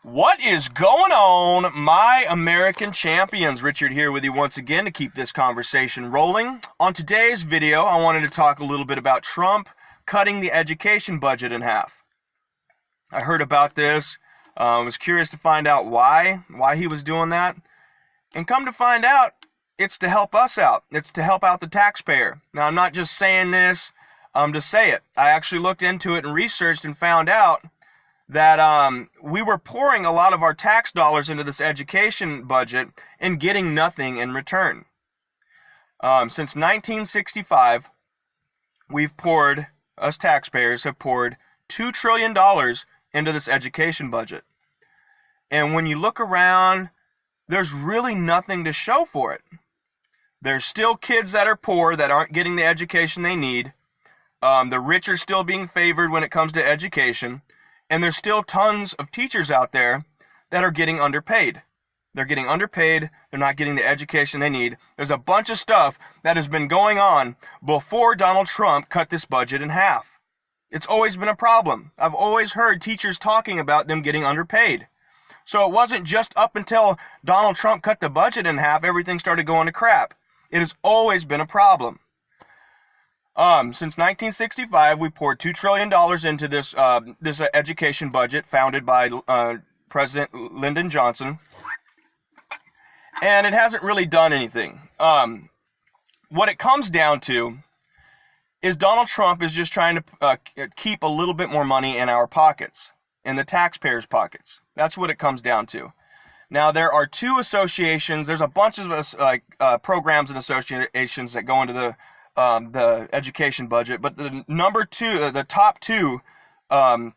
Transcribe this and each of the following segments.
What is going on, my American champions? Richard here with you once again to keep this conversation rolling. On today's video, I wanted to talk a little bit about Trump cutting the education budget in half. I heard about this, was curious to find out why he was doing that, and come to find out, it's to help us out. It's to help out the taxpayer. Now, I'm not just saying this to say it. I actually looked into it and researched and found out that we were pouring a lot of our tax dollars into this education budget and getting nothing in return. Since 1965, us taxpayers have poured $2 trillion into this education budget. And when you look around, there's really nothing to show for it. There's still kids that are poor that aren't getting the education they need. The rich are still being favored when it comes to education. And there's still tons of teachers out there that are getting underpaid. They're getting underpaid. They're not getting the education they need. There's a bunch of stuff that has been going on before Donald Trump cut this budget in half. It's always been a problem. I've always heard teachers talking about them getting underpaid. So it wasn't just up until Donald Trump cut the budget in half, everything started going to crap. It has always been a problem. Since 1965, we poured $2 trillion into this education budget founded by President Lyndon Johnson, and it hasn't really done anything. What it comes down to is Donald Trump is just trying to keep a little bit more money in our pockets, in the taxpayers' pockets. That's what it comes down to. Now, there are two associations. There's a bunch of programs and associations that go into the education budget, but the top two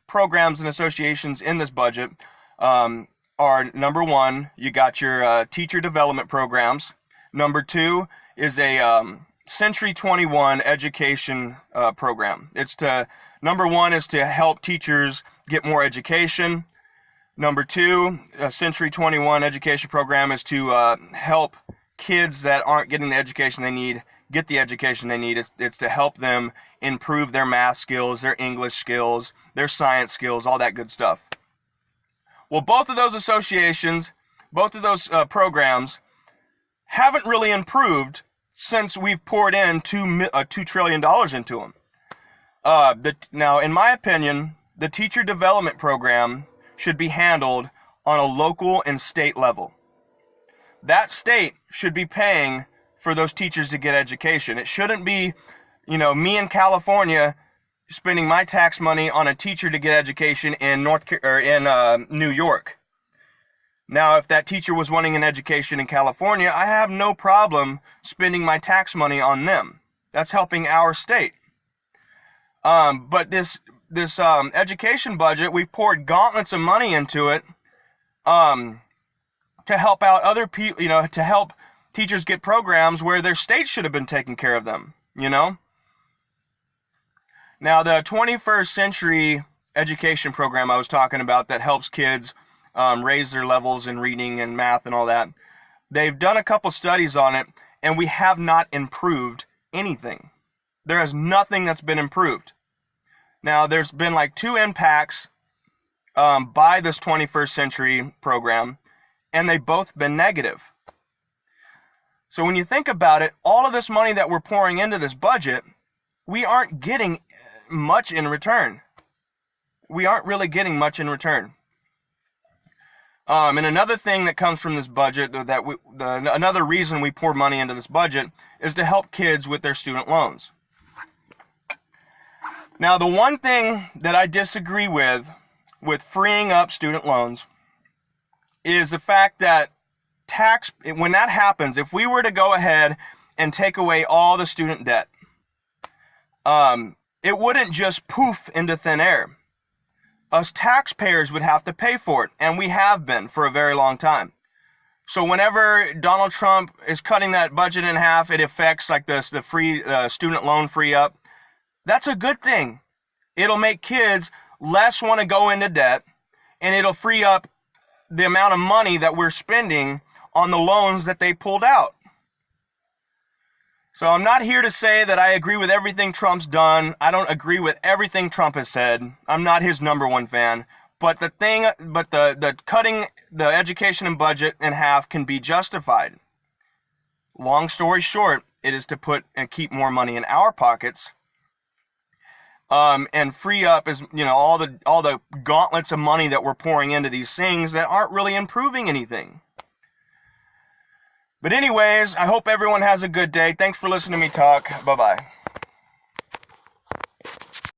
programs and associations in this budget are, number one, you got your teacher development programs. Number two is a Century 21 education program. Number one is to help teachers get more education. Number two, a Century 21 education program is to help kids that aren't getting the education they need get the education they need. It's to help them improve their math skills, their English skills, their science skills, all that good stuff. Well, both of those associations, both of those programs haven't really improved since we've poured in $2 trillion into them. Now, in my opinion, the teacher development program should be handled on a local and state level. That state should be paying for those teachers to get education. It shouldn't be, me in California spending my tax money on a teacher to get education in New York. Now, if that teacher was wanting an education in California, I have no problem spending my tax money on them. That's helping our state. But this education budget, we've poured gauntlets of money into it to help out other people, to help teachers get programs where their state should have been taking care of them, Now, the 21st century education program I was talking about that helps kids raise their levels in reading and math and all that, they've done a couple studies on it, and we have not improved anything. There is nothing that's been improved. Now, there's been like two impacts by this 21st century program, and they've both been negative. So when you think about it, all of this money that we're pouring into this budget, we aren't getting much in return. We aren't really getting much in return. And another thing that comes from this budget, another reason we pour money into this budget, is to help kids with their student loans. Now, the one thing that I disagree with freeing up student loans is the fact that when that happens, if we were to go ahead and take away all the student debt, it wouldn't just poof into thin air. Us taxpayers would have to pay for it, and we have been for a very long time. So whenever Donald Trump is cutting that budget in half, it affects like the student loan free up. That's a good thing. It'll make kids less want to go into debt, and it'll free up the amount of money that we're spending on the loans that they pulled out. So I'm not here to say that I agree with everything Trump's done. I don't agree with everything Trump has said. I'm not his number one fan. But the cutting the education and budget in half can be justified. Long story short, it is to put and keep more money in our pockets, and free up all the gauntlets of money that we're pouring into these things that aren't really improving anything. But anyways, I hope everyone has a good day. Thanks for listening to me talk. Bye-bye.